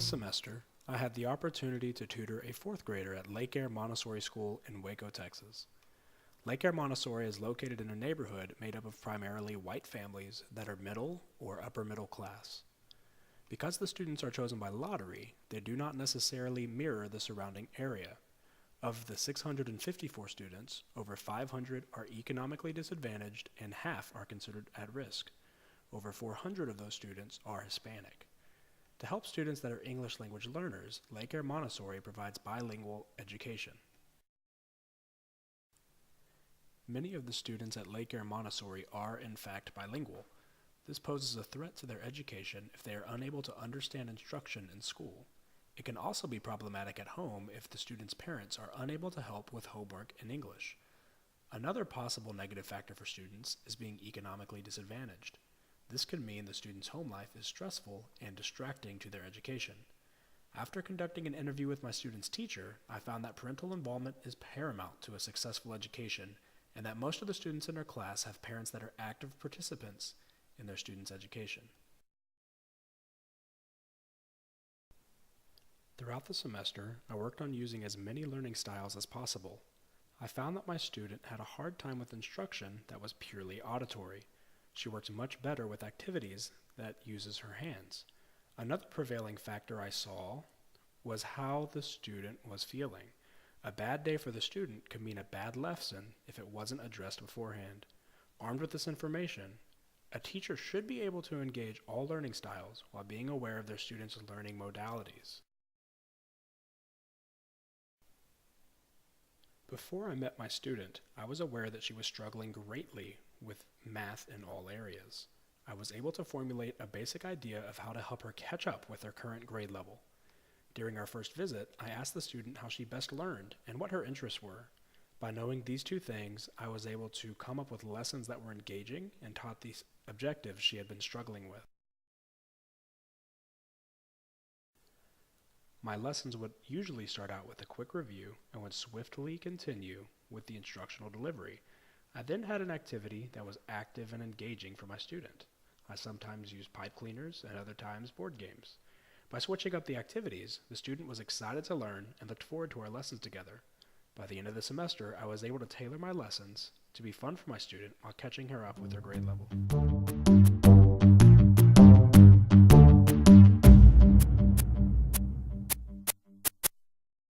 semester, I had the opportunity to tutor a fourth grader at Lake Air Montessori School in Waco, Texas. Lake Air Montessori is located in a neighborhood made up of primarily white families that are middle or upper middle class. Because the students are chosen by lottery, they do not necessarily mirror the surrounding area. Of the 654 students, over 500 are economically disadvantaged and half are considered at risk. Over 400 of those students are Hispanic. To help students that are English language learners, Lake Air Montessori provides bilingual education. Many of the students at Lake Air Montessori are, in fact, bilingual. This poses a threat to their education if they are unable to understand instruction in school. It can also be problematic at home if the student's parents are unable to help with homework in English. Another possible negative factor for students is being economically disadvantaged. This could mean the student's home life is stressful and distracting to their education. After conducting an interview with my student's teacher, I found that parental involvement is paramount to a successful education, and that most of the students in our class have parents that are active participants in their students' education. Throughout the semester, I worked on using as many learning styles as possible. I found that my student had a hard time with instruction that was purely auditory. She works much better with activities that uses her hands. Another prevailing factor I saw was how the student was feeling. A bad day for the student could mean a bad lesson if it wasn't addressed beforehand. Armed with this information, a teacher should be able to engage all learning styles while being aware of their students' learning modalities. Before I met my student, I was aware that she was struggling greatly with math in all areas. I was able to formulate a basic idea of how to help her catch up with her current grade level. During our first visit, I asked the student how she best learned and what her interests were. By knowing these two things, I was able to come up with lessons that were engaging and taught the objectives she had been struggling with. My lessons would usually start out with a quick review and would swiftly continue with the instructional delivery. I then had an activity that was active and engaging for my student. I sometimes used pipe cleaners and other times board games. By switching up the activities, the student was excited to learn and looked forward to our lessons together. By the end of the semester, I was able to tailor my lessons to be fun for my student while catching her up with her grade level.